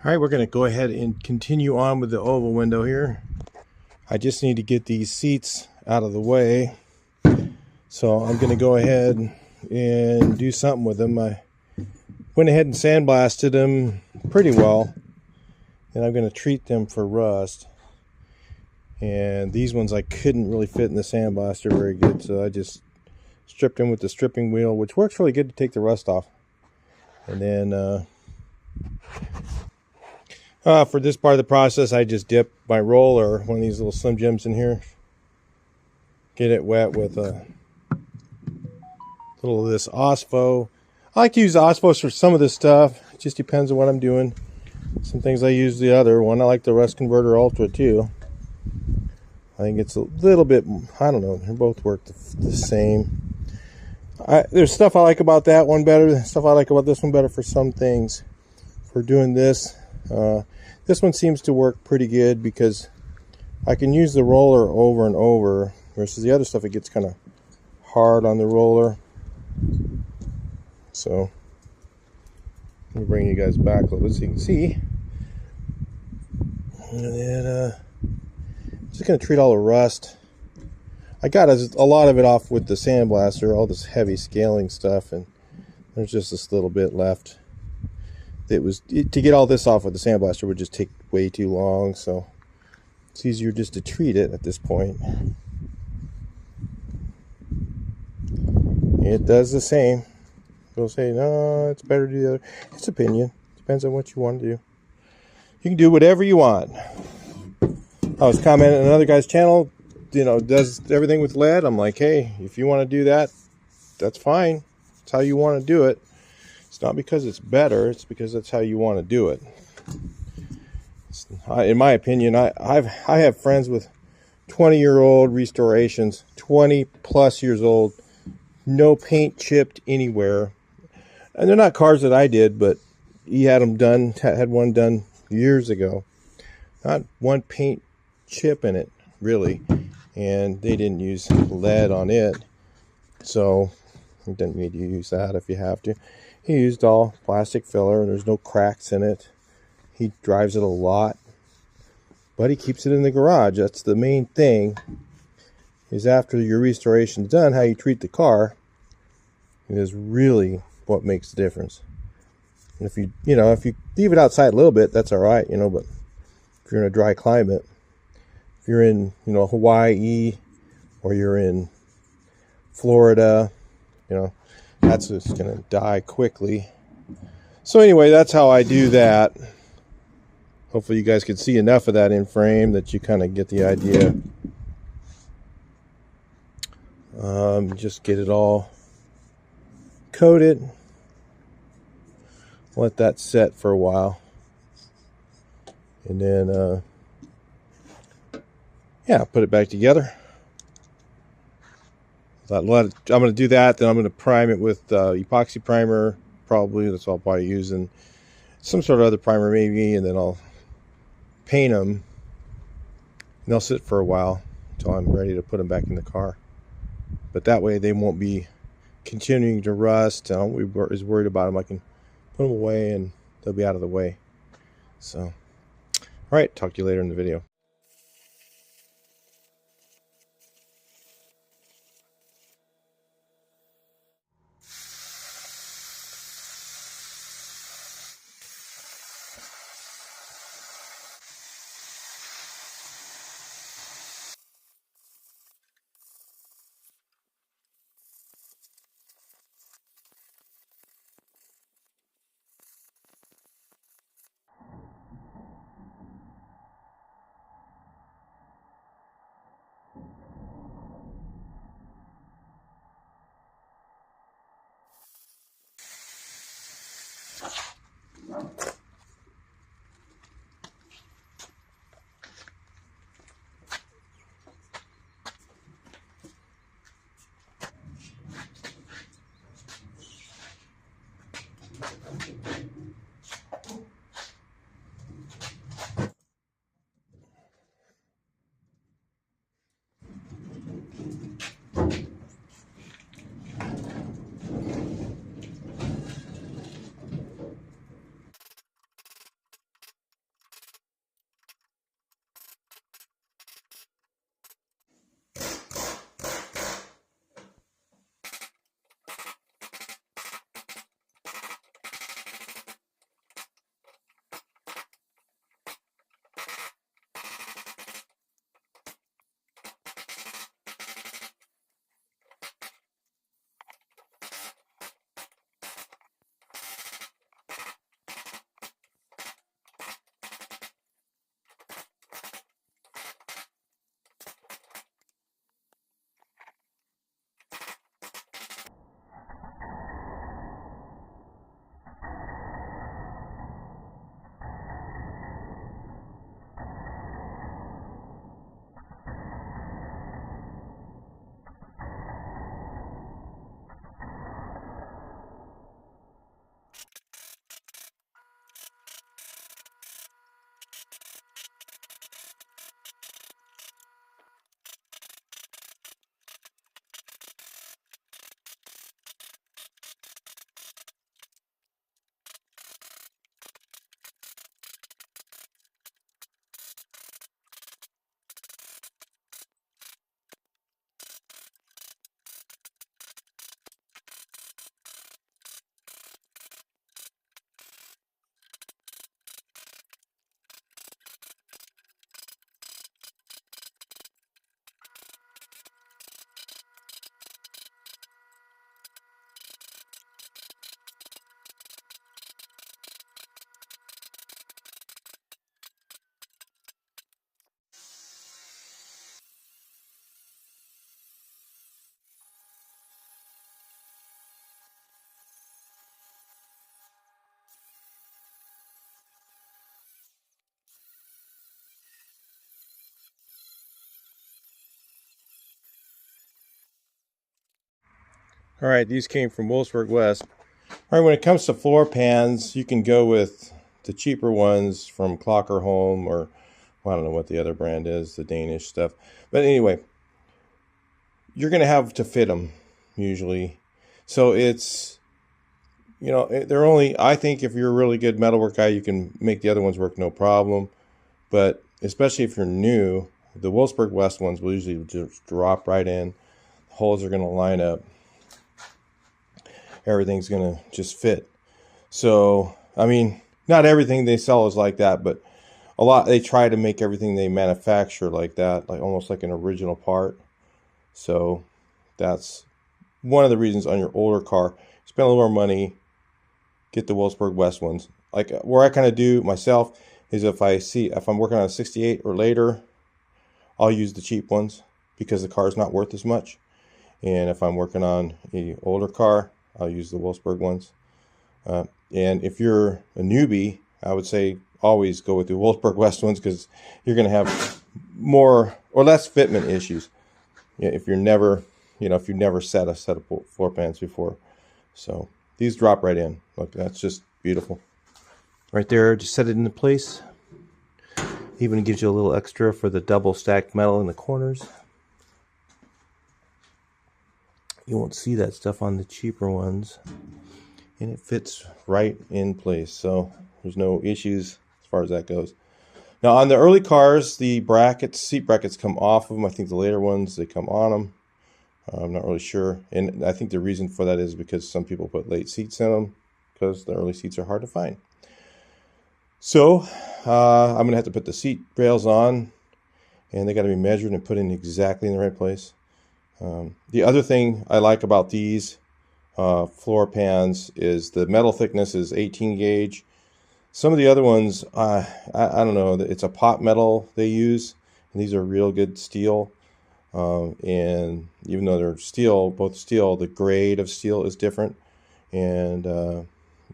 All right, we're going to go ahead and continue on with the oval window here. I just need to get these seats out of the way. So I'm going to go ahead and do something with them. I went ahead and sandblasted them pretty well. And I'm going to treat them for rust. And these ones I couldn't really fit in the sandblaster very good. So I just stripped them with the stripping wheel, which works really good to take the rust off. And then for this part of the process, I just dip my roller, one of these little Slim Jims in here, get it wet with a little of this Ospo. I like to use Ospo for some of this stuff. It just depends on what I'm doing. Some things I use the other one. I like the Rust Converter Ultra too. I think it's a little bit, I don't know, they both work the same. There's stuff I like about that one better, stuff I like about this one better for some things. For doing this, this one seems to work pretty good because I can use the roller over and over, versus the other stuff it gets kind of hard on the roller. So let me bring you guys back a little bit so you can see. And then just going to treat all the rust. I got a lot of it off with the sandblaster, all this heavy scaling stuff, and there's just this little bit left. To get all this off with the sandblaster would just take way too long, so it's easier just to treat it at this point. It does the same. People say, no, it's better to do the other. It's opinion. Depends on what you want to do. You can do whatever you want. I was commenting on another guy's channel, does everything with lead. I'm like, hey, if you want to do that, that's fine. It's how you want to do it. It's not because it's better, it's because that's how you want to do it. In my opinion, I have friends with 20-year-old restorations, 20 plus years old, no paint chipped anywhere. And they're not cars that I did, but he had them done, had one done years ago. Not one paint chip in it, really. And they didn't use lead on it. So you don't need to use that if you have to. He used all plastic filler, and there's no cracks in it. He drives it a lot, but he keeps it in the garage. That's the main thing, is after your restoration's done, how you treat the car is really what makes the difference. And if you leave it outside a little bit, that's all right, but if you're in a dry climate, if you're in, Hawaii, or you're in Florida, that's just going to die quickly. So anyway, that's how I do that. Hopefully you guys can see enough of that in frame that you kind of get the idea. Just get it all coated. Let that set for a while. And then, put it back together. I'm going to do that, then I'm going to prime it with epoxy primer, probably. That's what I'll probably use, and some sort of other primer maybe, and then I'll paint them, and they'll sit for a while until I'm ready to put them back in the car. But that way they won't be continuing to rust. I don't be as worried about them. I can put them away and they'll be out of the way. So, all right, talk to you later in the video. All right, these came from Wolfsburg West. All right, when it comes to floor pans, you can go with the cheaper ones from Clocker Home, or well, I don't know what the other brand is, the Danish stuff. But anyway, you're going to have to fit them usually. So it's, you know, they're only, I think if you're a really good metalwork guy, you can make the other ones work no problem. But especially if you're new, the Wolfsburg West ones will usually just drop right in. The holes are going to line up. Everything's going to just fit. So, I mean, not everything they sell is like that, but a lot, they try to make everything they manufacture like that, like almost like an original part. So that's one of the reasons on your older car, spend a little more money, get the Wolfsburg West ones. Like where I kind of do myself is if I'm working on a 68 or later, I'll use the cheap ones because the car is not worth as much. And if I'm working on an older car, I'll use the Wolfsburg ones. And if you're a newbie, I would say always go with the Wolfsburg West ones because you're going to have more or less fitment issues. Yeah, if you've never set a set of floor pans before. So these drop right in. Look, that's just beautiful. Right there, just set it into place. Even gives you a little extra for the double stacked metal in the corners. You won't see that stuff on the cheaper ones. And it fits right in place. So there's no issues as far as that goes. Now on the early cars, the brackets, seat brackets come off of them. I think the later ones, they come on them. I'm not really sure. And I think the reason for that is because some people put late seats in them because the early seats are hard to find. So I'm going to have to put the seat rails on, and they got to be measured and put in exactly in the right place. The other thing I like about these floor pans is the metal thickness is 18 gauge. Some of the other ones, I don't know, it's a pot metal they use, and these are real good steel. And even though they're steel, both steel, the grade of steel is different. And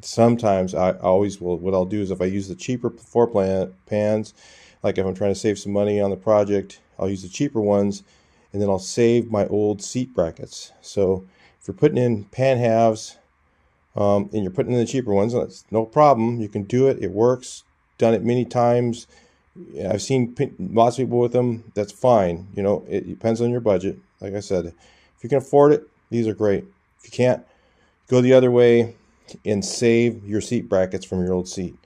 sometimes I always will, what I'll do is if I use the cheaper floor pans, like if I'm trying to save some money on the project, I'll use the cheaper ones, and then I'll save my old seat brackets. So if you're putting in pan halves, and you're putting in the cheaper ones, that's no problem. You can do it. It works. Done it many times. I've seen lots of people with them. That's fine. You know, it depends on your budget. Like I said, if you can afford it, these are great. If you can't, go the other way and save your seat brackets from your old seat.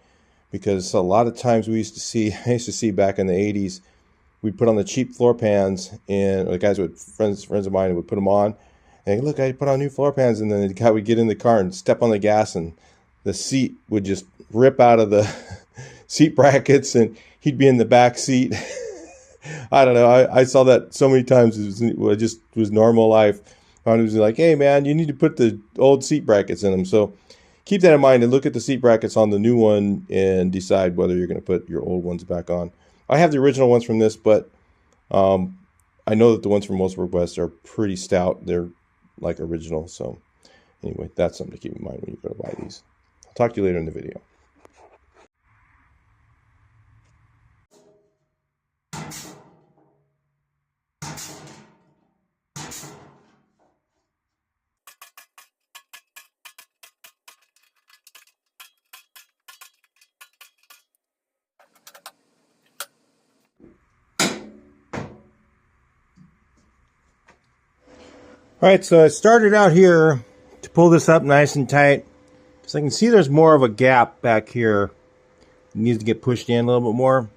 Because a lot of times I used to see back in the 80s, we'd put on the cheap floor pans, and the guys would, friends of mine would put them on. And look, I put on new floor pans, and then the guy would get in the car and step on the gas, and the seat would just rip out of the seat brackets, and he'd be in the back seat. I don't know. I saw that so many times. It just was normal life. I was like, hey, man, you need to put the old seat brackets in them. So keep that in mind and look at the seat brackets on the new one and decide whether you're going to put your old ones back on. I have the original ones from this, but I know that the ones from Wolfsburg West are pretty stout. They're like original. So anyway, that's something to keep in mind when you go to buy these. I'll talk to you later in the video. All right, so I started out here to pull this up nice and tight. So I can see there's more of a gap back here. It needs to get pushed in a little bit more.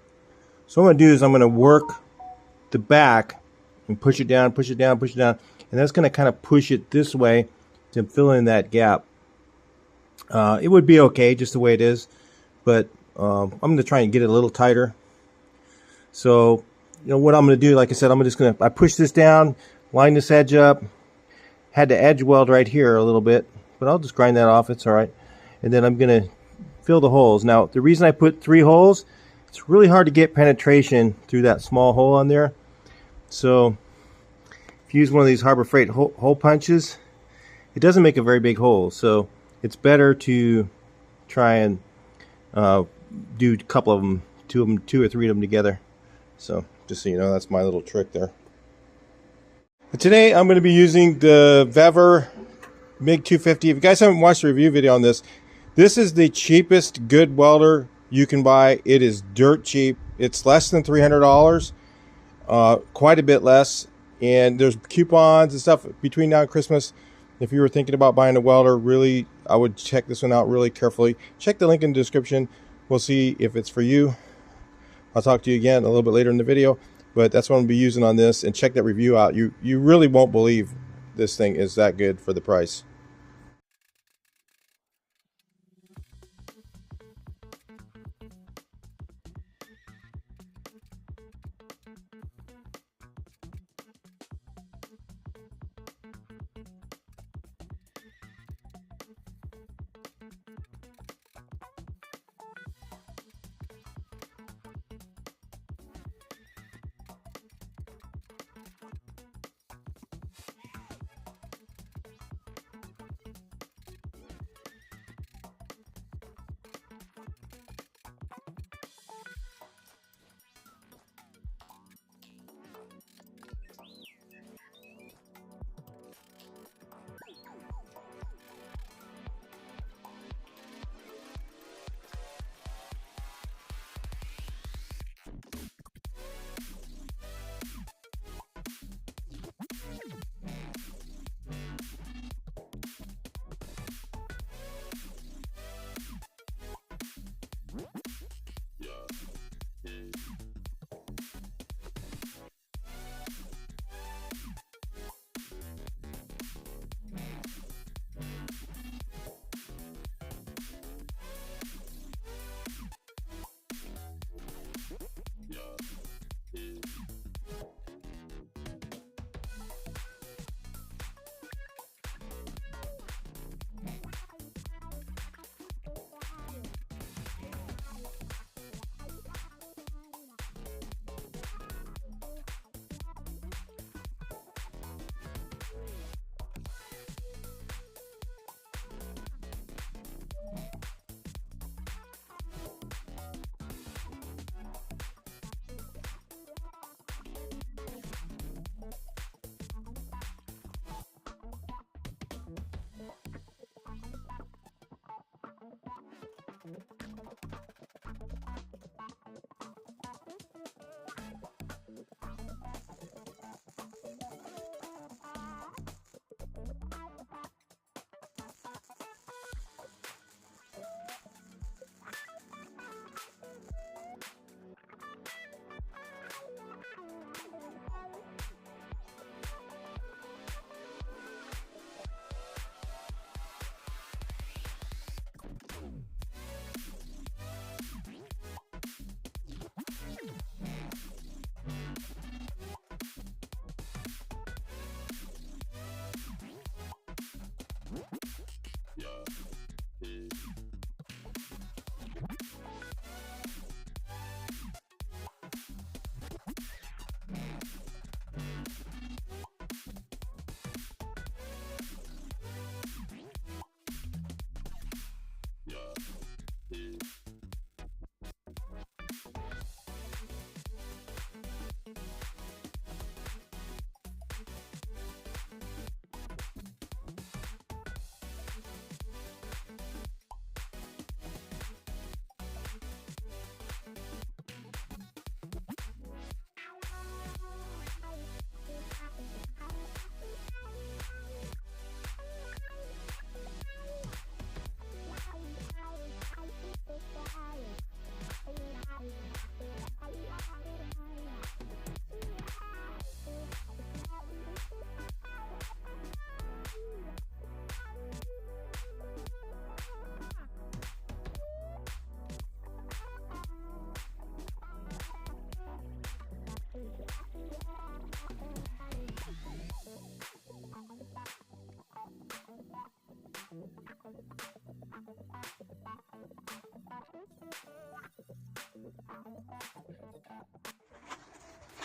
So what I'm going to do is I'm going to work the back and push it down, push it down, push it down. And that's going to kind of push it this way to fill in that gap. It would be okay just the way it is. But I'm going to try and get it a little tighter. So, you know, what I'm going to do, like I said, I push this down, line this edge up. Had to edge weld right here a little bit, but I'll just grind that off. It's all right. And then I'm going to fill the holes. Now, the reason I put 3 holes, it's really hard to get penetration through that small hole on there. So if you use one of these Harbor Freight hole punches, it doesn't make a very big hole. So it's better to try and do a couple of them, 2 or 3 of them together. So just so you know, that's my little trick there. Today I'm going to be using the VEVOR MiG 250. If you guys haven't watched the review video on this, this is the cheapest good welder you can buy. It is dirt cheap. It's less than $300, quite a bit less. And there's coupons and stuff between now and Christmas. If you were thinking about buying a welder, really, I would check this one out really carefully. Check the link in the description. We'll see if it's for you. I'll talk to you again a little bit later in the video, but that's what I'm going to be using on this. And check that review out. You really won't believe this thing is that good for the price.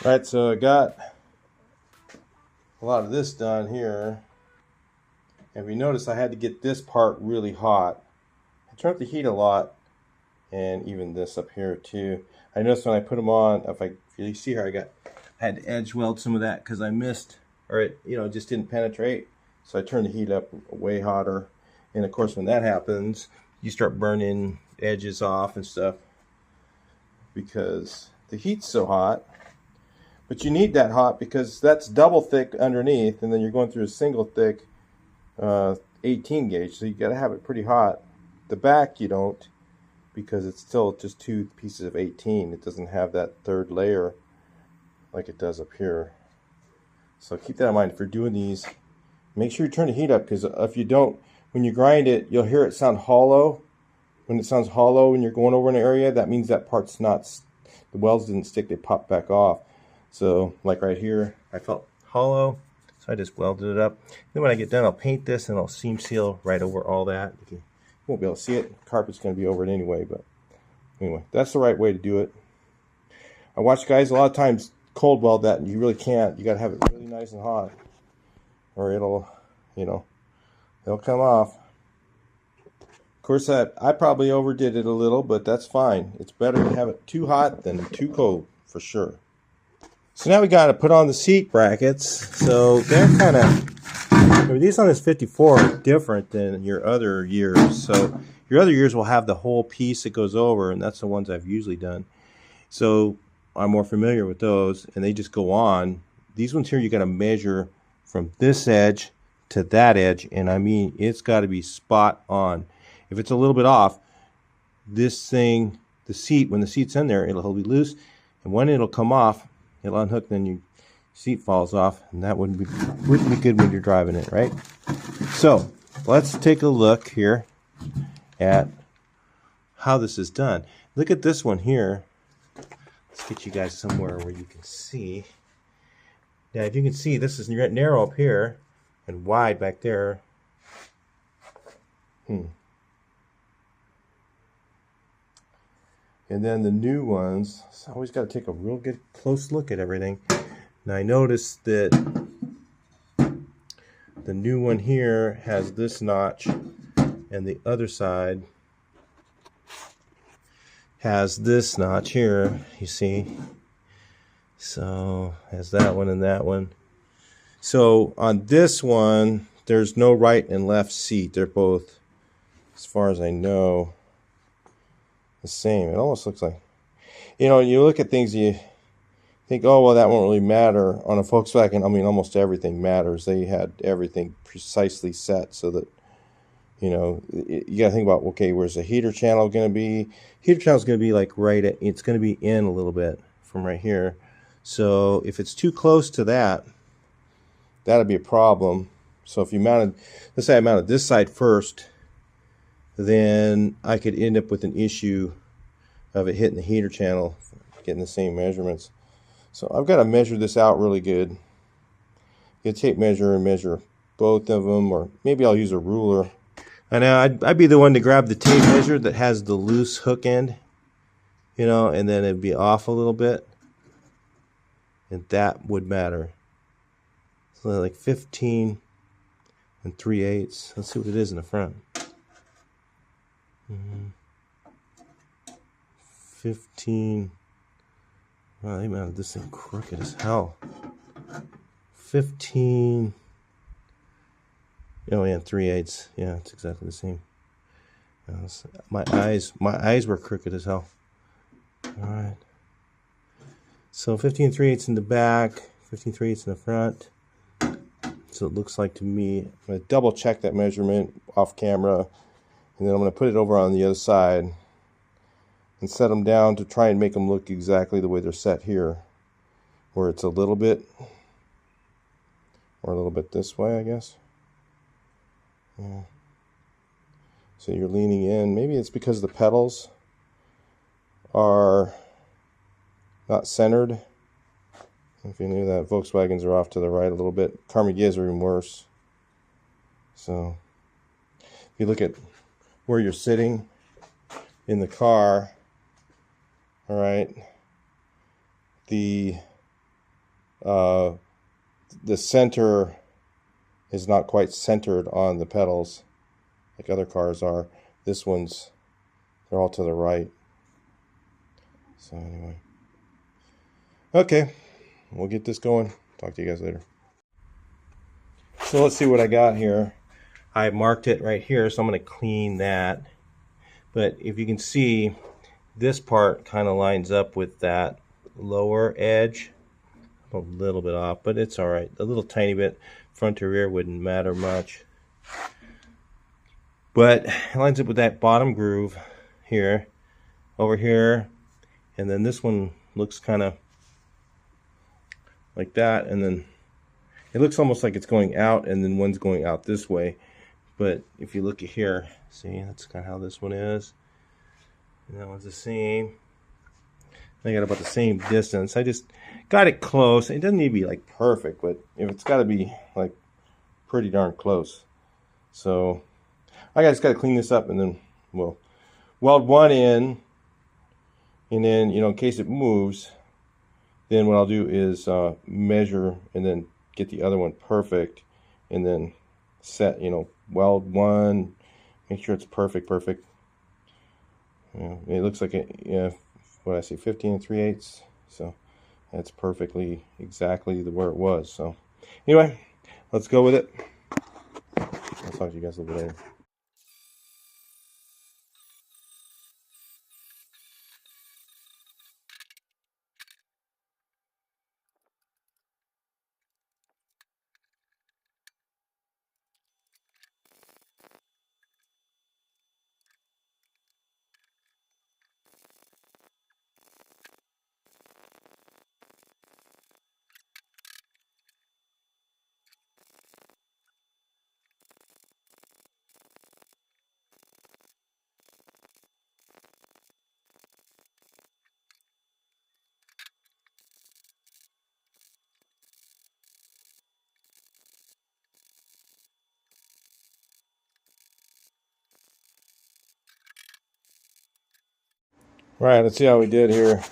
Right, so I got a lot of this done here. And if you notice, I had to get this part really hot. I turned up the heat a lot, and even this up here too. I noticed when I put them on, if you see here, I had to edge weld some of that because I missed, or it just didn't penetrate. So I turn the heat up way hotter. And of course, when that happens, you start burning edges off and stuff because the heat's so hot. But you need that hot because that's double thick underneath, and then you're going through a single thick 18 gauge, so you got to have it pretty hot. The back you don't, because it's still just two pieces of 18. It doesn't have that third layer like it does up here. So keep that in mind if you're doing these. Make sure you turn the heat up, because if you don't, when you grind it, you'll hear it sound hollow. When it sounds hollow and you're going over an area, that means that part's not, the welds didn't stick, they pop back off. So like right here, I felt hollow, so I just welded it up. Then when I get done, I'll paint this and I'll seam seal right over all that. You won't be able to see it. Carpet's going to be over it anyway, but anyway, that's the right way to do it. I watch guys a lot of times cold weld that, and you really can't. You got to have it really nice and hot, or it'll, it'll come off. Of course, I probably overdid it a little, but that's fine. It's better to have it too hot than too cold, for sure. So now we got to put on the seat brackets. So they're kind of, these on this 54 are different than your other years. So your other years will have the whole piece that goes over, and that's the ones I've usually done. So I'm more familiar with those, and they just go on. These ones here, you got to measure from this edge to that edge, and I mean, it's got to be spot on. If it's a little bit off, this thing, the seat, when the seat's in there, it'll be loose, and when it'll come off, it'll unhook, then your seat falls off, and that wouldn't be good when you're driving it, right? So let's take a look here at how this is done. Look at this one here. Let's get you guys somewhere where you can see. Now, if you can see, this is narrow up here and wide back there. And then the new ones, so I always got to take a real good close look at everything. Now I noticed that the new one here has this notch, and the other side has this notch here, you see. So has that one and that one. So on this one, there's no right and left seat. They're both, as far as I know, the same. It almost looks like, you look at things, you think, oh, well, that won't really matter. On a Volkswagen, I mean, almost everything matters. They had everything precisely set so that, you got to think about, okay, where's the heater channel going to be? Heater channel is going to be like it's going to be in a little bit from right here. So if it's too close to that, that'll be a problem. So if you mounted, let's say I mounted this side first, then I could end up with an issue of it hitting the heater channel, getting the same measurements. So I've got to measure this out really good. Get a tape measure and measure both of them, or maybe I'll use a ruler. And I'd be the one to grab the tape measure that has the loose hook end, and then it'd be off a little bit, and that would matter. So like 15 3/8. Let's see what it is in the front. 15. Wow, they mounted this thing crooked as hell. 15. Oh yeah, 3/8. Yeah, it's exactly the same. My eyes were crooked as hell. All right. So 15 3/8 in the back, 15 3/8 in the front. So it looks like to me. I'm going to double check that measurement off camera, and then I'm going to put it over on the other side and set them down to try and make them look exactly the way they're set here, where it's a little bit, or a little bit this way, I guess. Yeah. So you're leaning in. Maybe it's because the pedals are not centered. If you knew that, Volkswagens are off to the right a little bit. Carmagets are even worse. So if you look at where you're sitting in the car, all right, the center is not quite centered on the pedals like other cars are. This one's, they're all to the right. So anyway, okay, we'll get this going. Talk to you guys later. So let's see what I got here. I marked it right here, so I'm going to clean that. But if you can see, this part kind of lines up with that lower edge. A little bit off, but it's all right. A little tiny bit front to rear wouldn't matter much. But it lines up with that bottom groove here, over here, and then this one looks kind of like that, and then it looks almost like it's going out, and then one's going out this way. But if you look at here, see, that's kind of how this one is. And that one's the same. They got about the same distance. I just got it close. It doesn't need to be like perfect, but if it's got to be like pretty darn close. So I just got to clean this up, and then we'll weld one in, and then, you know, in case it moves, then what I'll do is measure and then get the other one perfect, and then set, you know, weld one, make sure it's perfect. It looks like it, yeah, what I say, 15 3/8, so that's perfectly exactly where it was. So anyway, let's go with it. I'll talk to you guys a little bit later. All right, let's see how we did here.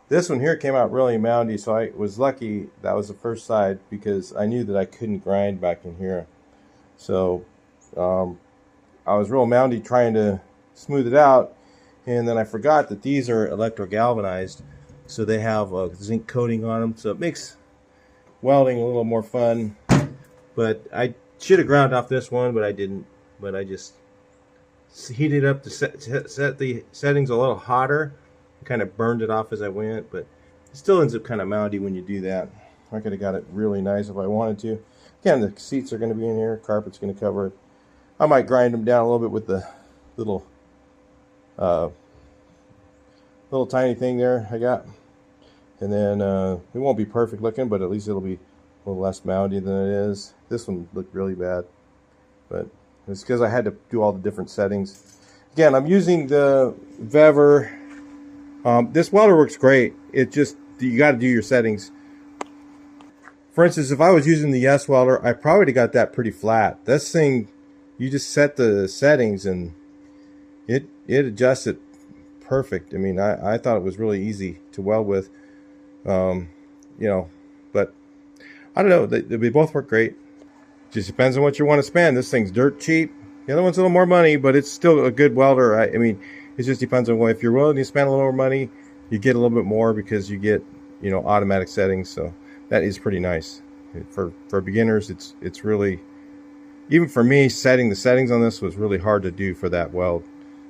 This one here came out really moundy, so I was lucky that was the first side, because I knew that I couldn't grind back in here. So I was real moundy trying to smooth it out, and then I forgot that these are electro-galvanized, so they have a zinc coating on them, so it makes welding a little more fun. But I should have ground off this one, but I didn't. But I just heated up to set the settings a little hotter, kind of burned it off as I went, but it still ends up kind of moundy when you do that. I could have got it really nice if I wanted to. Again, the seats are going to be in here, carpet's going to cover it. I might grind them down a little bit with the little tiny thing there I got, and then it won't be perfect looking, but at least it'll be a little less moundy than it is. This one looked really bad, but it's because I had to do all the different settings. Again, I'm using the VEVOR. This welder works great. It just, you got to do your settings. For instance, if I was using the yes welder, I probably got that pretty flat. This thing, you just set the settings and it adjusts it perfect. I mean, I thought it was really easy to weld with. You know, but I don't know. They both work great. Just depends on what you want to spend. This thing's dirt cheap. The other one's a little more money, but it's still a good welder. I mean, it just depends on what. If you're willing to spend a little more money, you get a little bit more because you get, you know, automatic settings. So that is pretty nice. For beginners, it's really, even for me, setting the settings on this was really hard to do for that weld,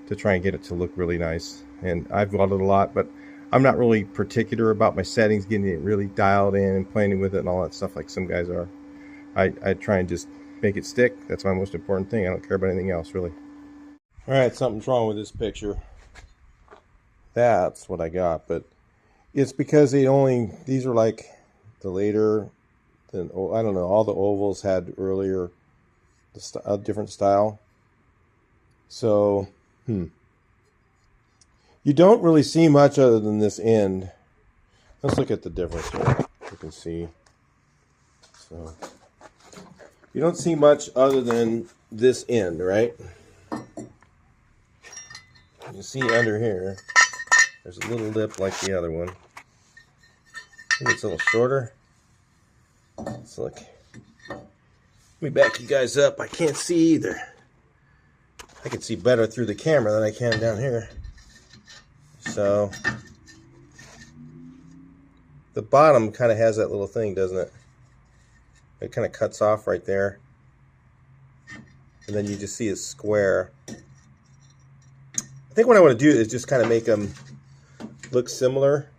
to try and get it to look really nice. And I've welded a lot, but I'm not really particular about my settings, getting it really dialed in and playing with it and all that stuff like some guys are. I try and just make it stick. That's my most important thing. I don't care about anything else, really. All right, something's wrong with this picture. That's what I got, but it's because these are like the later, I don't know, all the ovals had earlier a different style. So, you don't really see much other than this end. Let's look at the difference here. You can see. So you don't see much other than this end, right? You see under here, there's a little lip like the other one. I think it's a little shorter. Let's look. Let me back you guys up. I can't see either. I can see better through the camera than I can down here. So the bottom kind of has that little thing, doesn't it? It kind of cuts off right there. and then you just see it's square. I think what I want to do is just kind of make them look similar.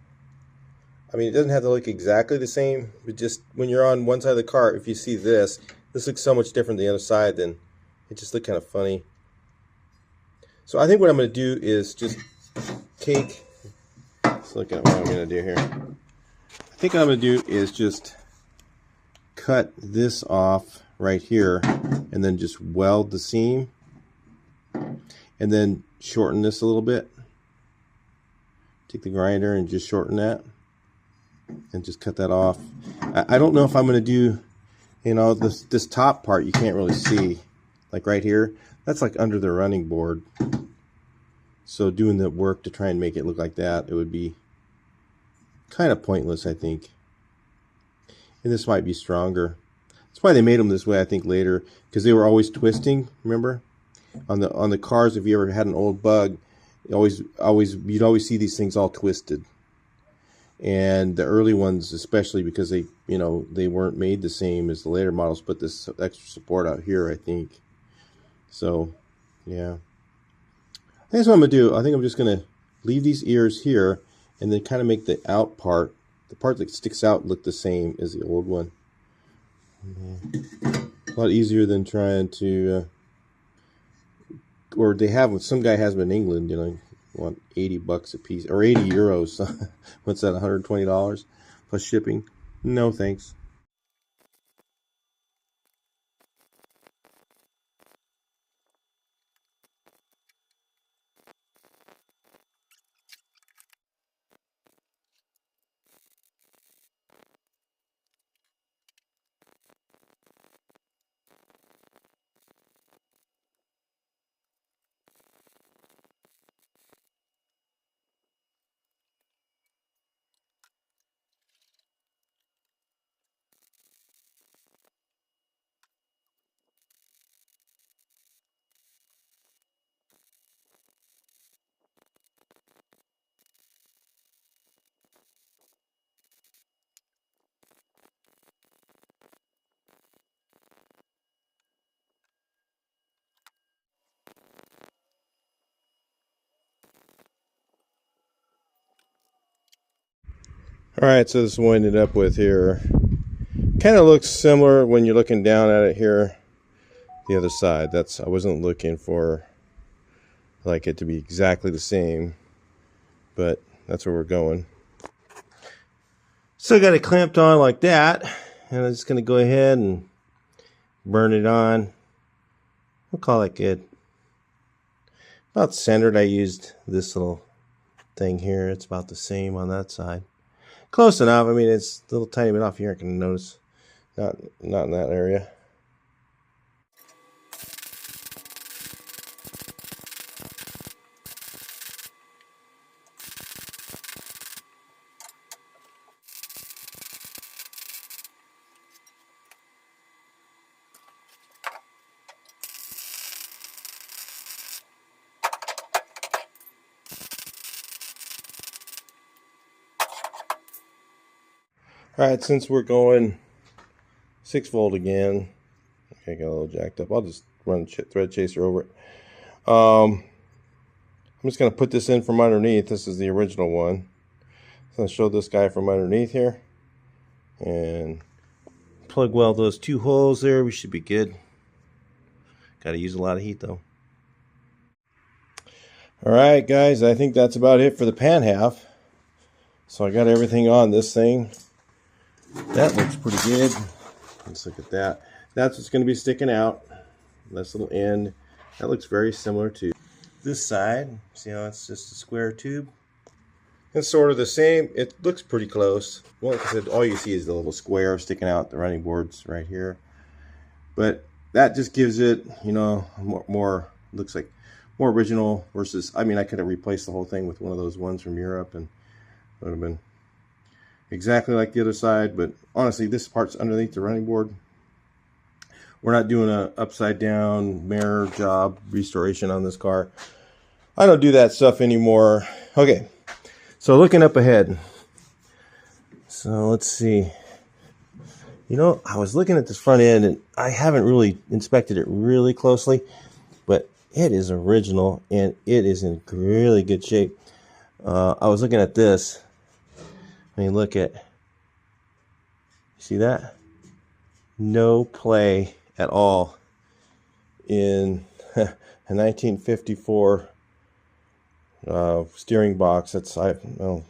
I mean, it doesn't have to look exactly the same, but just when you're on one side of the car, if you see this looks so much different than the other side, then it just looked kind of funny. So I think what I'm going to do is just take, let's look at what I'm going to do here. I think what I'm going to do is just cut this off right here and then just weld the seam and then shorten this a little bit. Take the grinder and just shorten that and just cut that off. I don't know if I'm going to do, you know, this top part you can't really see, like right here. That's like under the running board. So doing the work to try and make it look like that, it would be kind of pointless, I think. And this might be stronger. That's why they made them this way, I think, later, because they were always twisting. Remember, on the cars, if you ever had an old Bug, you'd always see these things all twisted. And the early ones, especially because they weren't made the same as the later models, put this extra support out here, I think. So, yeah. I think that's what I'm going to do. I think I'm just going to leave these ears here and then kind of make the out part, the part that sticks out, look the same as the old one. A lot easier than trying to, or they have, some guy has them in England, you know, want $80 a piece, or 80 euros. What's that, $120 plus shipping? No, thanks. Alright, so this is what I ended up with here. Kind of looks similar when you're looking down at it here. The other side, I wasn't looking for like it to be exactly the same, but that's where we're going. So I got it clamped on like that, and I'm just going to go ahead and burn it on. We'll call it good. About centered. I used this little thing here. It's about the same on that side. Close enough. I mean, it's a little tiny bit off here. I can notice. Not in that area. Alright, since we're going 6-volt again, okay, got a little jacked up. I'll just run thread chaser over it. I'm just going to put this in from underneath. This is the original one. So I'll show this guy from underneath here. And plug weld those 2 holes there. We should be good. Got to use a lot of heat though. Alright guys, I think that's about it for the pan half. So I got everything on this thing. That looks pretty good. Let's look at that. That's what's going to be sticking out. This little end. That looks very similar to this side. See how it's just a square tube? It's sort of the same. It looks pretty close. Well, like I said, all you see is the little square sticking out, the running boards right here. But that just gives it, you know, more looks like more original versus, I mean, I could have replaced the whole thing with one of those ones from Europe and it would have been exactly like the other side. But honestly, this part's underneath the running board. We're not doing a upside down mirror job restoration on this car. I don't do that stuff anymore. Okay, so looking up ahead. So let's see. You know, I was looking at this front end, and I haven't really inspected it really closely, but it is original, and it is in really good shape. I was looking at this. I mean, look at, see that? No play at all in a 1954 steering box. That's I don't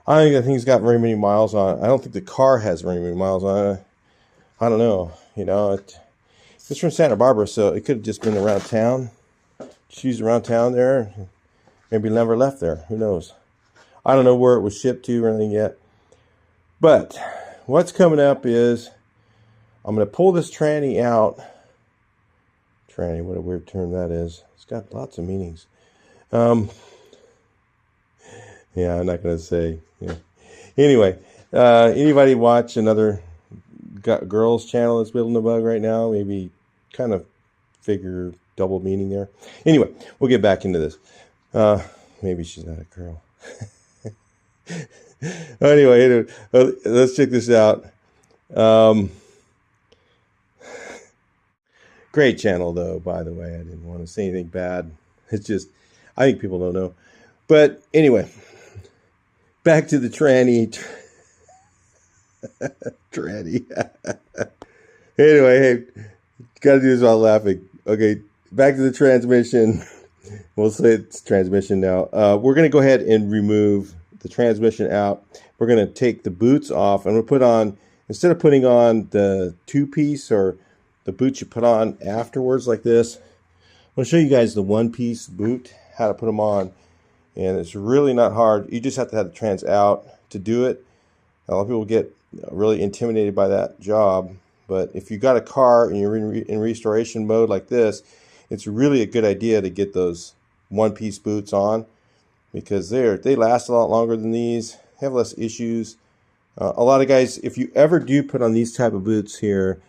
think that thing's got very many miles on it. I don't think the car has very many miles on it. I don't know. You know, it's from Santa Barbara, so it could have just been around town. She's around town there. Maybe never left there. Who knows? I don't know where it was shipped to or anything yet. But what's coming up is I'm going to pull this tranny out. Tranny, what a weird term that is. It's got lots of meanings. Yeah, I'm not going to say. Yeah. Anyway, anybody watch another girls channel that's building a bug right now? Maybe kind of figure double meaning there. Anyway, we'll get back into this. Maybe she's not a girl. Anyway, let's check this out. Great channel, though, by the way. I didn't want to say anything bad. It's just, I think people don't know. But anyway, back to the tranny. Tranny. Anyway, hey, got to do this while laughing. Okay, back to the transmission. We'll say it's transmission now. We're going to go ahead and remove the transmission out. We're going to take the boots off, and we'll put on, instead of putting on the two-piece or the boots you put on afterwards like this, I'm going to show you guys the one-piece boot, how to put them on. And it's really not hard. You just have to have the trans out to do it. A lot of people get really intimidated by that job. But if you got a car and you're in restoration mode like this, it's really a good idea to get those one-piece boots on, because they last a lot longer than these, have less issues. A lot of guys, if you ever do put on these type of boots here,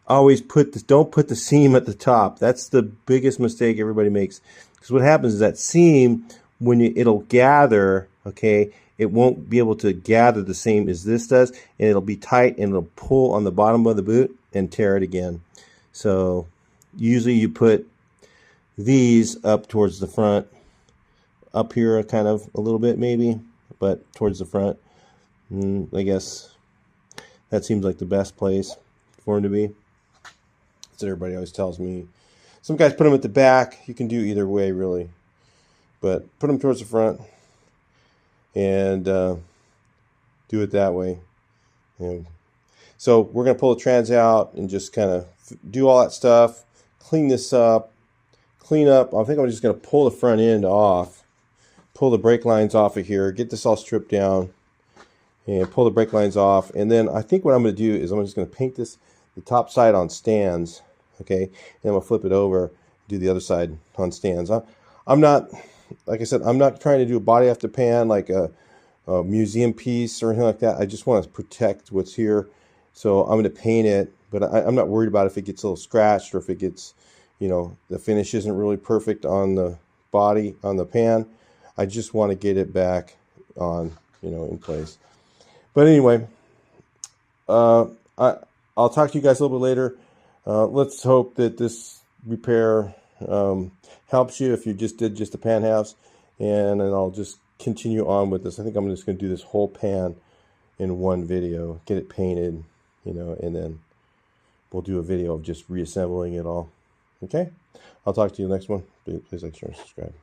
always don't put the seam at the top. That's the biggest mistake everybody makes. Because what happens is that seam, when it'll gather, okay, it won't be able to gather the same as this does, and it'll be tight, and it'll pull on the bottom of the boot and tear it again. So usually you put these up towards the front, up here kind of a little bit maybe, but towards the front. I guess that seems like the best place for them to be. That's what everybody always tells me. Some guys put them at the back. You can do either way, really. But put them towards the front and do it that way. So we're going to pull the trans out and just kind of do all that stuff. Clean this up. Clean up. I think I'm just going to pull the front end off. Pull the brake lines off of here. Get this all stripped down. And pull the brake lines off. And then I think what I'm going to do is I'm just going to paint the top side on stands. Okay, and I'm going to flip it over, do the other side on stands. I'm not, like I said, I'm not trying to do a body after pan like a museum piece or anything like that. I just want to protect what's here. So I'm going to paint it, but I'm not worried about if it gets a little scratched or if it gets, you know, the finish isn't really perfect on the body, on the pan. I just want to get it back on, you know, in place. But anyway, I'll talk to you guys a little bit later. Let's hope that this repair helps you if you just did just the pan halves, and then I'll just continue on with this. I think I'm just going to do this whole pan in one video, get it painted, you know, and then we'll do a video of just reassembling it all. Okay? I'll talk to you next one. Please like, share, and subscribe.